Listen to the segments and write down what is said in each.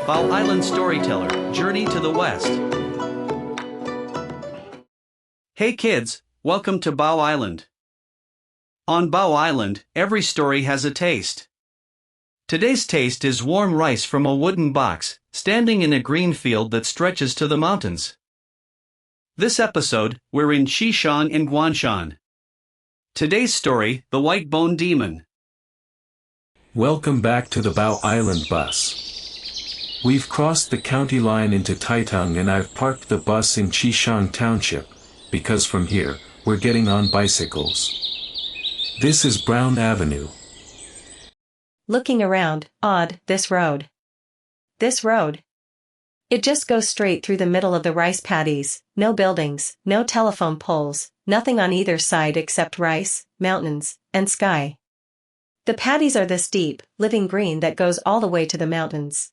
Bao Island Storyteller, Journey to the West. Hey kids, welcome to Bao Island. On Bao Island, every story has a taste. Today's taste is warm rice from a wooden box, standing in a green field that stretches to the mountains. This episode, we're in Chishang and Guanshan. Today's story, The White Bone Demon. Welcome back to the Bao Island bus. We've crossed the county line into Taitung and I've parked the bus in Chishang Township, because from here, we're getting on bicycles. This is Brown Avenue. Looking around, odd, this road. This road. It just goes straight through the middle of the rice paddies, no buildings, no telephone poles, nothing on either side except rice, mountains, and sky. The paddies are this deep, living green that goes all the way to the mountains.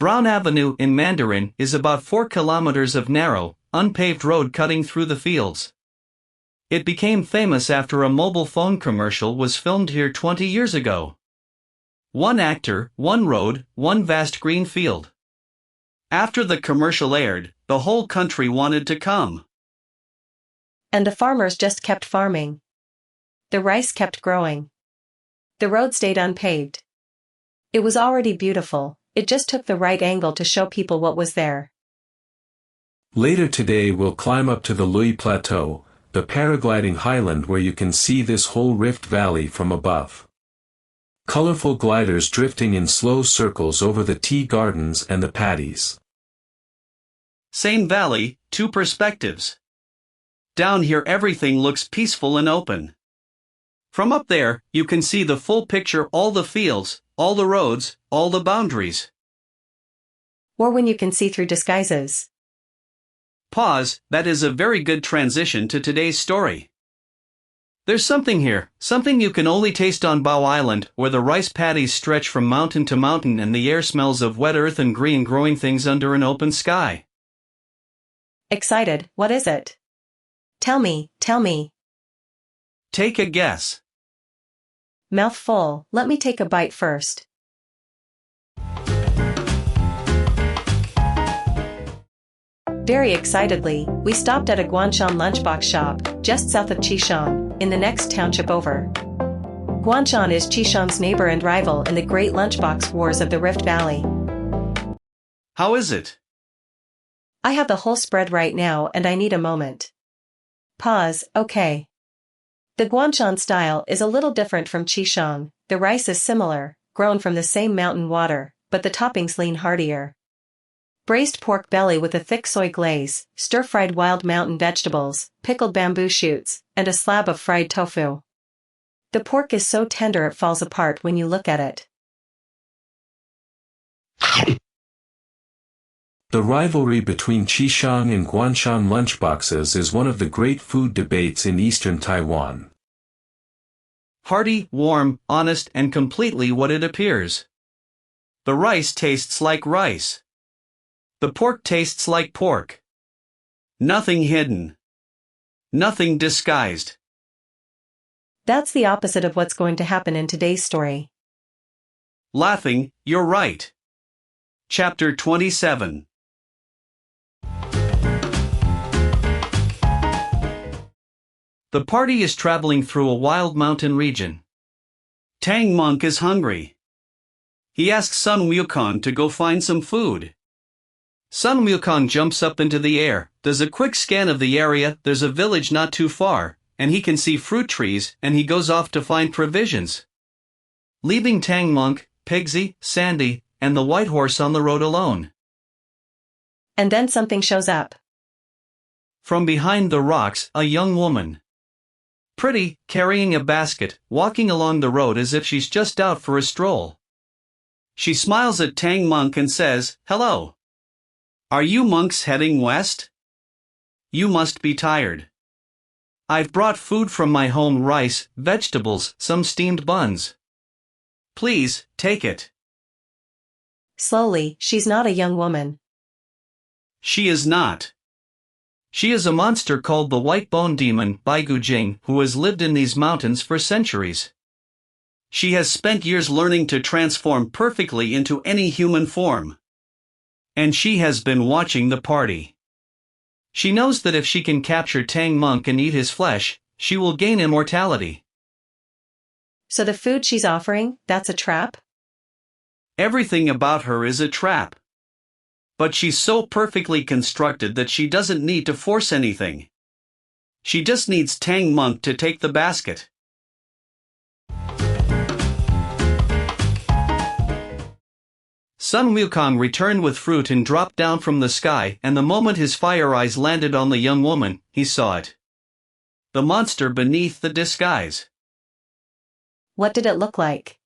Brown Avenue in Mandarin is about 4 kilometers of narrow, unpaved road cutting through the fields. It became famous after a mobile phone commercial was filmed here 20 years ago. One actor, one road, one vast green field. After the commercial aired, the whole country wanted to come. And the farmers just kept farming. The rice kept growing. The road stayed unpaved. It was already beautiful, it just took the right angle to show people what was there. Later today we'll climb up to the Luye Plateau, the paragliding highland where you can see this whole rift valley from above. Colorful gliders drifting in slow circles over the tea gardens and the paddies. Same valley, two perspectives. Down here everything looks peaceful and open. From up there, you can see the full picture, all the fields, all the roads, all the boundaries. Or when you can see through disguises. Pause, that is a very good transition to today's story. There's something here, something you can only taste on Bao Island, where the rice paddies stretch from mountain to mountain and the air smells of wet earth and green growing things under an open sky. Excited, what is it? Tell me, tell me. Take a guess. Mouth full, let me take a bite first. Very excitedly, we stopped at a Guanshan lunchbox shop, just south of Chishang, in the next township over. Guanshan is Chishang's neighbor and rival in the great lunchbox wars of the Rift Valley. How is it? I have the whole spread right now and I need a moment. Pause, okay. The Guanshan style is a little different from Chishang. The rice is similar, grown from the same mountain water, but the toppings lean heartier. Braised pork belly with a thick soy glaze, stir-fried wild mountain vegetables, pickled bamboo shoots, and a slab of fried tofu. The pork is so tender it falls apart when you look at it. The rivalry between Chishang and Guanshan lunchboxes is one of the great food debates in eastern Taiwan. Hearty, warm, honest, and completely what it appears. The rice tastes like rice. The pork tastes like pork. Nothing hidden. Nothing disguised. That's the opposite of what's going to happen in today's story. Laughing, you're right. Chapter 27. The party is traveling through a wild mountain region. Tang Monk is hungry. He asks Sun Wukong to go find some food. Sun Wukong jumps up into the air, does a quick scan of the area, there's a village not too far, and he can see fruit trees, and he goes off to find provisions. Leaving Tang Monk, Pigsy, Sandy, and the white horse on the road alone. And then something shows up. From behind the rocks, a young woman. Pretty, carrying a basket, walking along the road as if she's just out for a stroll. She smiles at Tang Monk and says, "Hello. Are you monks heading west? You must be tired. I've brought food from my home, rice, vegetables, some steamed buns. Please, take it." Slowly, she's not a young woman. She is not. She is a monster called the White Bone Demon, Bai Gujing, who has lived in these mountains for centuries. She has spent years learning to transform perfectly into any human form. And she has been watching the party. She knows that if she can capture Tang Monk and eat his flesh, she will gain immortality. So the food she's offering, that's a trap? Everything about her is a trap. But she's so perfectly constructed that she doesn't need to force anything. She just needs Tang Monk to take the basket. Sun Wukong returned with fruit and dropped down from the sky, and the moment his fire eyes landed on the young woman, he saw it. The monster beneath the disguise. What did it look like?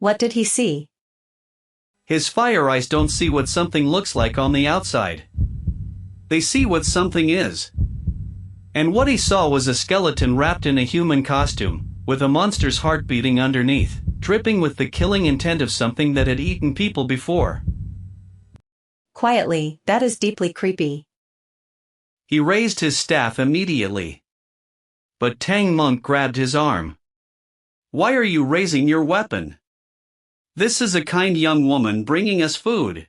What did he see? His fire eyes don't see what something looks like on the outside. They see what something is. And what he saw was a skeleton wrapped in a human costume, with a monster's heart beating underneath, dripping with the killing intent of something that had eaten people before. Quietly, that is deeply creepy. He raised his staff immediately. But Tang Monk grabbed his arm. Why are you raising your weapon? This is a kind young woman bringing us food.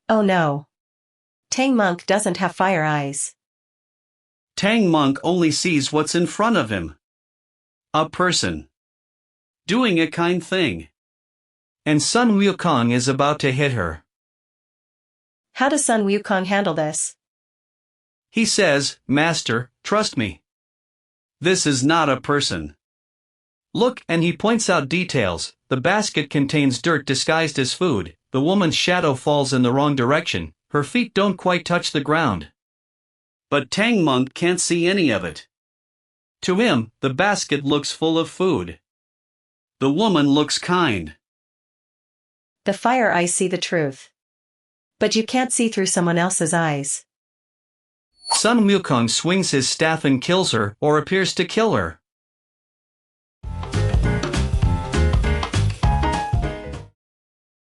Oh no. Tang Monk doesn't have fire eyes. Tang Monk only sees what's in front of him. A person. Doing a kind thing. And Sun Wukong is about to hit her. How does Sun Wukong handle this? He says, "Master, trust me. This is not a person. Look," and he points out details. The basket contains dirt disguised as food, the woman's shadow falls in the wrong direction, her feet don't quite touch the ground. But Tang Monk can't see any of it. To him, the basket looks full of food. The woman looks kind. The fire eyes see the truth. But you can't see through someone else's eyes. Sun Wukong swings his staff and kills her, or appears to kill her.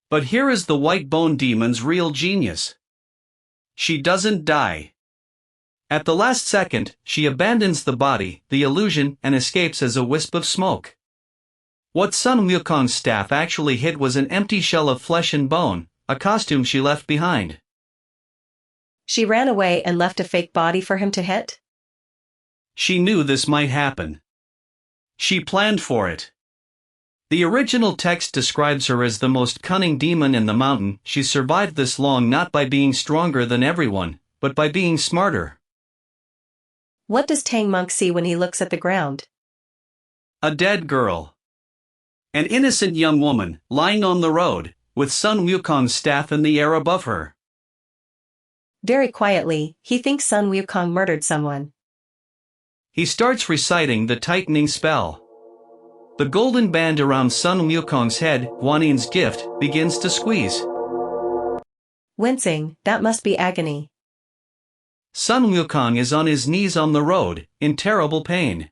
But here is the white bone demon's real genius. She doesn't die. At the last second, she abandons the body, the illusion, and escapes as a wisp of smoke. What Sun Wukong's staff actually hit was an empty shell of flesh and bone, a costume she left behind. She ran away and left a fake body for him to hit? She knew this might happen. She planned for it. The original text describes her as the most cunning demon in the mountain. She survived this long not by being stronger than everyone, but by being smarter. What does Tang Monk see when he looks at the ground? A dead girl. An innocent young woman, lying on the road, with Sun Wukong's staff in the air above her. Very quietly, he thinks Sun Wukong murdered someone. He starts reciting the tightening spell. The golden band around Sun Wukong's head, Guanin's gift, begins to squeeze. Wincing, that must be agony. Sun Wukong is on his knees on the road, in terrible pain.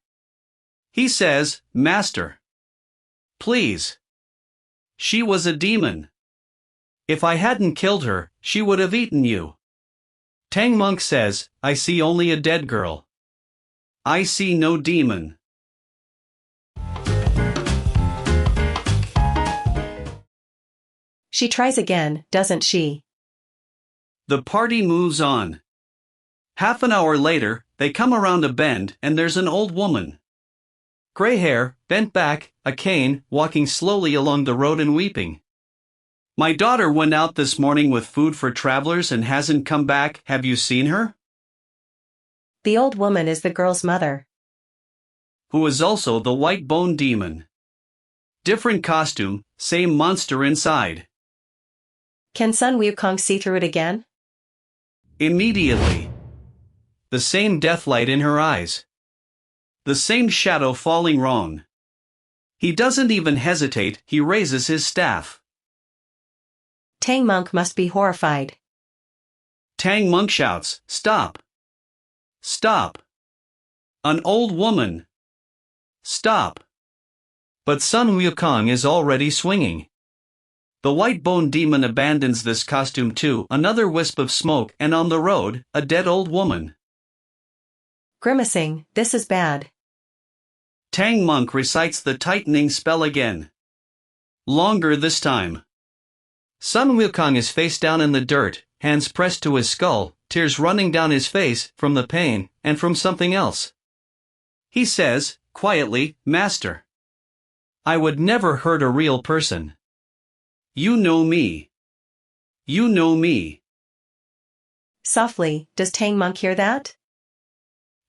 He says, "Master. Please. She was a demon. If I hadn't killed her, she would have eaten you." Tang Monk says, "I see only a dead girl. I see no demon." She tries again, doesn't she? The party moves on. Half an hour later, they come around a bend and there's an old woman. Gray hair, bent back, a cane, walking slowly along the road and weeping. "My daughter went out this morning with food for travelers and hasn't come back. Have you seen her?" The old woman is the girl's mother. Who is also the white bone demon. Different costume, same monster inside. Can Sun Wukong see through it again? Immediately. The same deathlight in her eyes. The same shadow falling wrong. He doesn't even hesitate, he raises his staff. Tang Monk must be horrified. Tang Monk shouts, "Stop! Stop! An old woman! Stop!" But Sun Wukong is already swinging. The white bone demon abandons this costume too, another wisp of smoke, and on the road, a dead old woman. Grimacing, this is bad. Tang Monk recites the tightening spell again. Longer this time. Sun Wukong is face down in the dirt, hands pressed to his skull, tears running down his face from the pain and from something else. He says, quietly, Master, I would never hurt a real person. You know me. You know me. Softly, does Tang Monk hear that?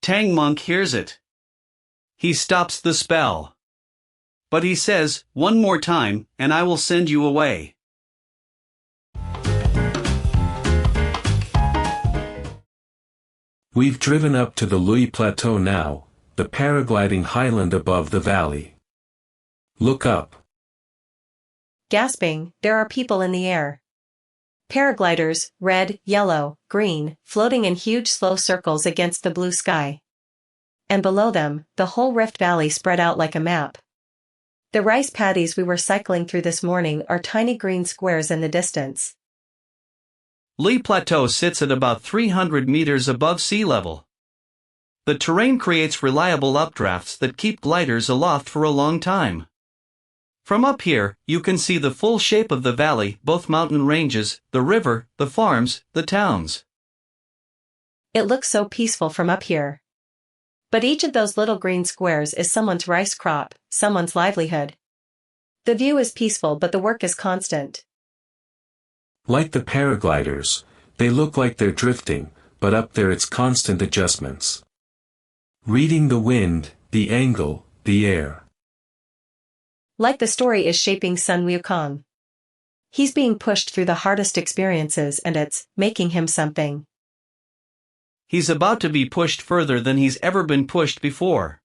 Tang Monk hears it. He stops the spell. But he says, one more time, and I will send you away. We've driven up to the Luye Plateau now, the paragliding highland above the valley. Look up. Gasping, there are people in the air. Paragliders, red, yellow, green, floating in huge slow circles against the blue sky. And below them, the whole Rift Valley spread out like a map. The rice paddies we were cycling through this morning are tiny green squares in the distance. Luye Plateau sits at about 300 meters above sea level. The terrain creates reliable updrafts that keep gliders aloft for a long time. From up here, you can see the full shape of the valley, both mountain ranges, the river, the farms, the towns. It looks so peaceful from up here. But each of those little green squares is someone's rice crop, someone's livelihood. The view is peaceful, but the work is constant. Like the paragliders, they look like they're drifting, but up there it's constant adjustments. Reading the wind, the angle, the air. Like the story is shaping Sun Wukong. He's being pushed through the hardest experiences and it's making him something. He's about to be pushed further than he's ever been pushed before.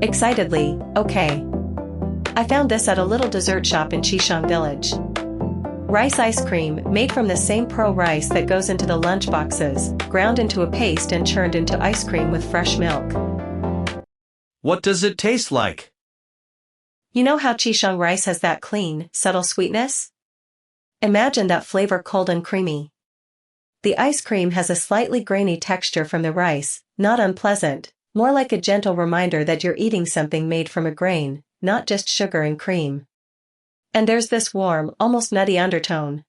Excitedly, okay. I found this at a little dessert shop in Chishang village. Rice ice cream made from the same pearl rice that goes into the lunchboxes, ground into a paste and churned into ice cream with fresh milk. What does it taste like? You know how Chishang rice has that clean, subtle sweetness? Imagine that flavor cold and creamy. The ice cream has a slightly grainy texture from the rice, not unpleasant, more like a gentle reminder that you're eating something made from a grain, not just sugar and cream. And there's this warm, almost nutty undertone.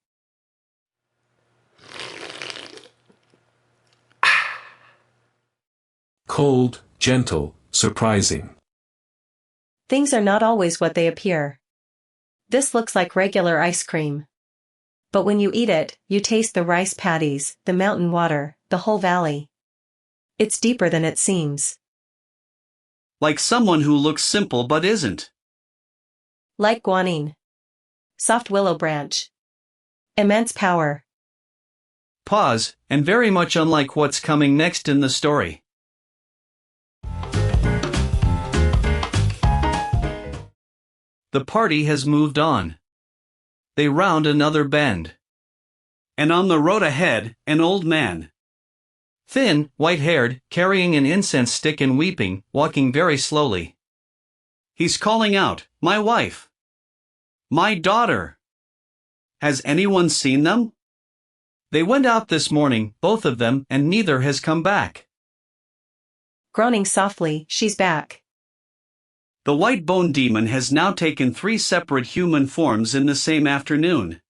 Cold, gentle, surprising. Things are not always what they appear. This looks like regular ice cream. But when you eat it, you taste the rice paddies, the mountain water, the whole valley. It's deeper than it seems. Like someone who looks simple but isn't. Like guanine. Soft willow branch. Immense power. Pause, and very much unlike what's coming next in the story. The party has moved on. They round another bend. And on the road ahead, an old man. Thin, white-haired, carrying an incense stick and weeping, walking very slowly. He's calling out, "My wife! My daughter! Has anyone seen them? They went out this morning, both of them, and neither has come back." Groaning softly, she's back. The white bone demon has now taken 3 separate human forms in the same afternoon.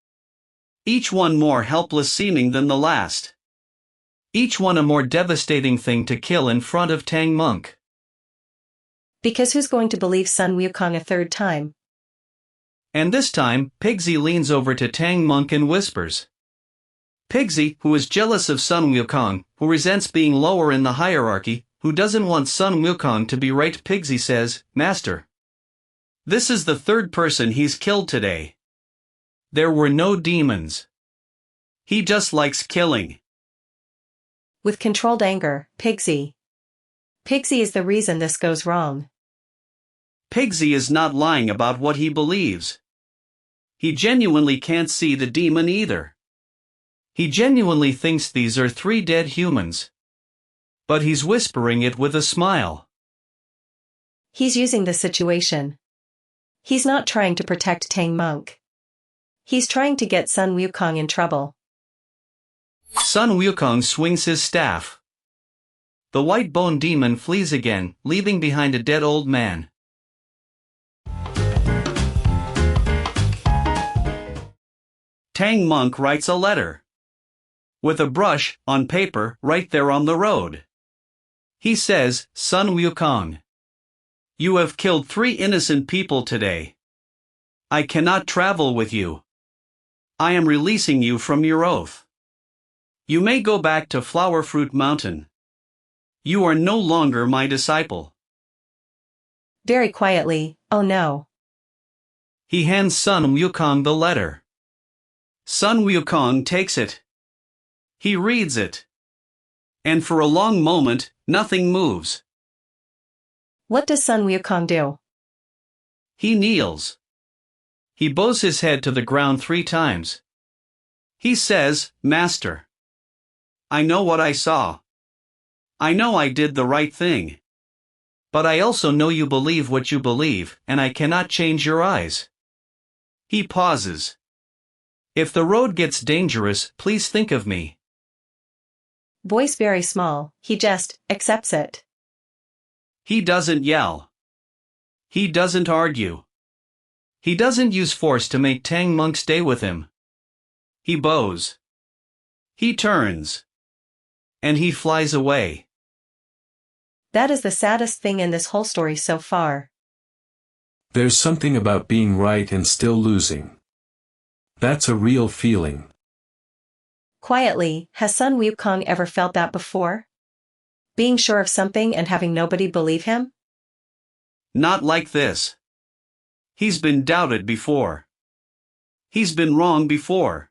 Each one more helpless seeming than the last. Each one a more devastating thing to kill in front of Tang Monk. Because who's going to believe Sun Wukong a third time? And this time, Pigsy leans over to Tang Monk and whispers. Pigsy, who is jealous of Sun Wukong, who resents being lower in the hierarchy, who doesn't want Sun Wukong to be right, Pigsy says, "Master, this is the 3rd person he's killed today. There were no demons. He just likes killing." With controlled anger, Pigsy. Pigsy is the reason this goes wrong. Pigsy is not lying about what he believes. He genuinely can't see the demon either. He genuinely thinks these are 3 dead humans. But he's whispering it with a smile. He's using the situation. He's not trying to protect Tang Monk. He's trying to get Sun Wukong in trouble. Sun Wukong swings his staff. The white bone demon flees again, leaving behind a dead old man. Tang Monk writes a letter. With a brush, on paper, right there on the road. He says, Sun Wukong, you have killed 3 innocent people today. I cannot travel with you. I am releasing you from your oath. You may go back to Flower Fruit Mountain. You are no longer my disciple. Very quietly, oh no. He hands Sun Wukong the letter. Sun Wukong takes it. He reads it. And for a long moment, nothing moves. What does Sun Wukong do? He kneels. He bows his head to the ground 3 times. He says, Master, I know what I saw. I know I did the right thing. But I also know you believe what you believe, and I cannot change your eyes. He pauses. If the road gets dangerous, please think of me. Voice very small, he just accepts it. He doesn't yell. He doesn't argue. He doesn't use force to make Tang Monk stay with him. He bows. He turns. And he flies away. That is the saddest thing in this whole story so far. There's something about being right and still losing. That's a real feeling. Quietly, has Sun Wukong ever felt that before? Being sure of something and having nobody believe him? Not like this. He's been doubted before. He's been wrong before.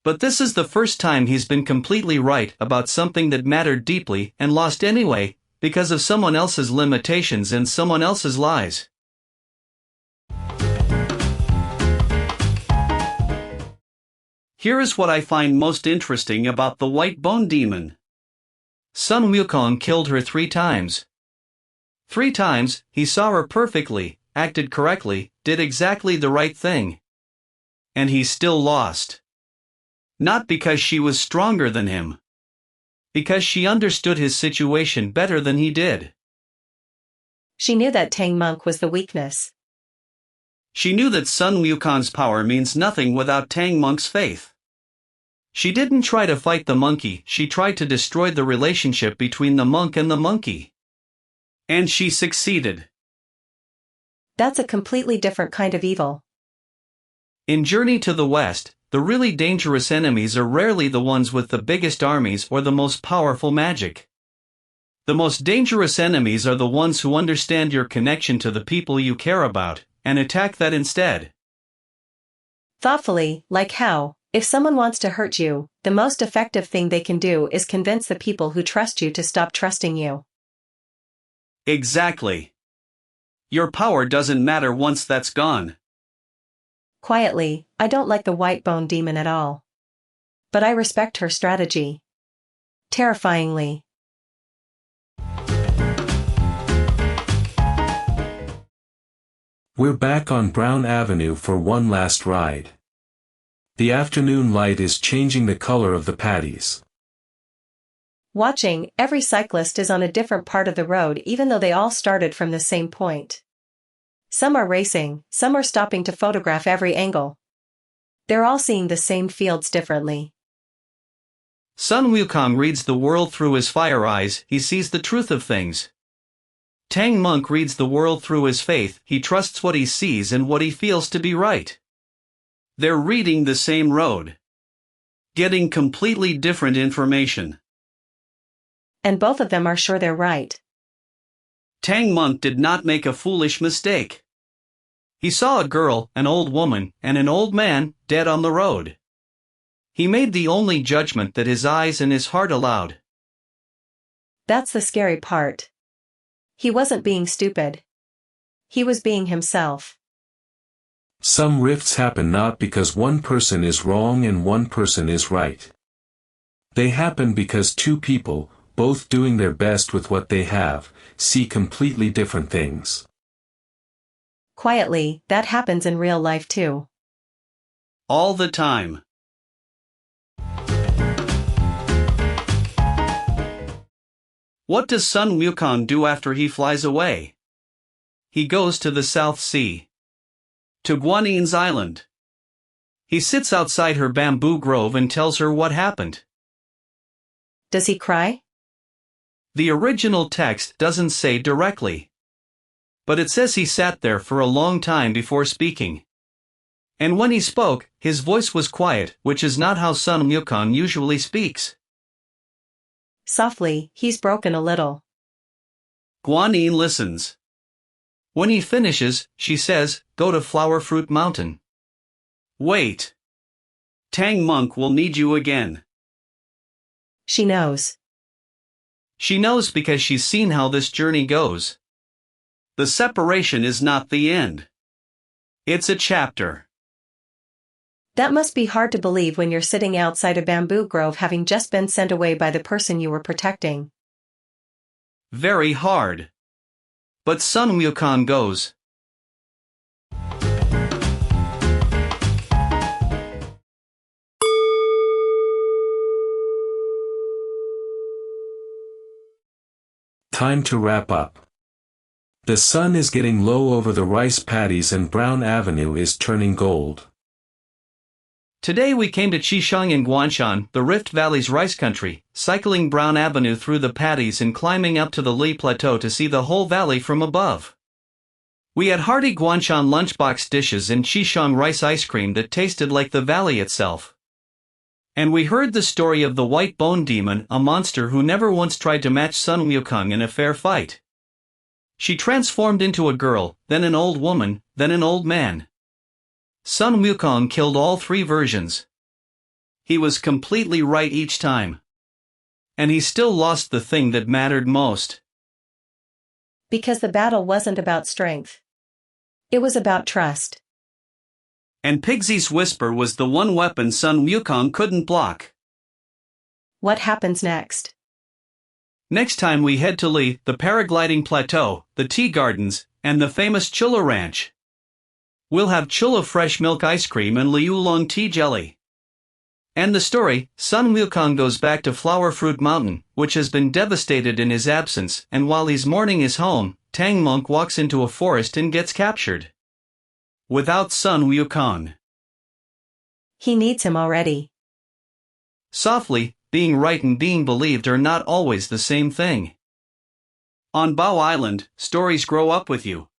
But this is the first time he's been completely right about something that mattered deeply and lost anyway, because of someone else's limitations and someone else's lies. Here is what I find most interesting about the white bone demon. Sun Wukong killed her 3 times. 3 times, he saw her perfectly, acted correctly, did exactly the right thing. And he still lost. Not because she was stronger than him. Because she understood his situation better than he did. She knew that Tang Monk was the weakness. She knew that Sun Wukong's power means nothing without Tang Monk's faith. She didn't try to fight the monkey, she tried to destroy the relationship between the monk and the monkey. And she succeeded. That's a completely different kind of evil. In Journey to the West, the really dangerous enemies are rarely the ones with the biggest armies or the most powerful magic. The most dangerous enemies are the ones who understand your connection to the people you care about, and attack that instead. Thoughtfully, like how, if someone wants to hurt you, the most effective thing they can do is convince the people who trust you to stop trusting you. Exactly. Your power doesn't matter once that's gone. Quietly, I don't like the white bone demon at all. But I respect her strategy. Terrifyingly. We're back on Brown Avenue for one last ride. The afternoon light is changing the color of the paddies. Watching, every cyclist is on a different part of the road even though they all started from the same point. Some are racing, some are stopping to photograph every angle. They're all seeing the same fields differently. Sun Wukong reads the world through his fire eyes, he sees the truth of things. Tang Monk reads the world through his faith, he trusts what he sees and what he feels to be right. They're reading the same road. Getting completely different information. And both of them are sure they're right. Tang Monk did not make a foolish mistake. He saw a girl, an old woman, and an old man, dead on the road. He made the only judgment that his eyes and his heart allowed. That's the scary part. He wasn't being stupid. He was being himself. Some rifts happen not because one person is wrong and one person is right. They happen because 2 people, both doing their best with what they have, see completely different things. Quietly, that happens in real life too. All the time. What does Sun Wukong do after he flies away? He goes to the South Sea. To Guanin's island. He sits outside her bamboo grove and tells her what happened. Does he cry? The original text doesn't say directly. But it says he sat there for a long time before speaking. And when he spoke, his voice was quiet, which is not how Sun Wukong usually speaks. Softly, he's broken a little. Guanin listens. When he finishes, she says, "Go to Flower Fruit Mountain." Wait. Tang Monk will need you again. She knows. She knows because she's seen how this journey goes. The separation is not the end. It's a chapter. That must be hard to believe when you're sitting outside a bamboo grove having just been sent away by the person you were protecting. Very hard. But Sun Wukong goes. Time to wrap up. The sun is getting low over the rice paddies and Brown Avenue is turning gold. Today we came to Chishang and Guanshan, the Rift Valley's rice country, cycling Brown Avenue through the paddies and climbing up to the Luye Plateau to see the whole valley from above. We had hearty Guanshan lunchbox dishes and Chishang rice ice cream that tasted like the valley itself. And we heard the story of the white bone demon, a monster who never once tried to match Sun Wukong in a fair fight. She transformed into a girl, then an old woman, then an old man. Sun Wukong killed all three versions. He was completely right each time. And he still lost the thing that mattered most. Because the battle wasn't about strength. It was about trust. And Pigsy's whisper was the one weapon Sun Wukong couldn't block. What happens next? Next time we head to Luye, the paragliding plateau, the tea gardens, and the famous Chula Ranch. We'll have Chula fresh milk ice cream and Liu Long tea jelly. And the story, Sun Wukong goes back to Flower Fruit Mountain, which has been devastated in his absence, and while he's mourning his home, Tang Monk walks into a forest and gets captured. Without Sun Wukong. He needs him already. Softly, being right and being believed are not always the same thing. On Bao Island, stories grow up with you.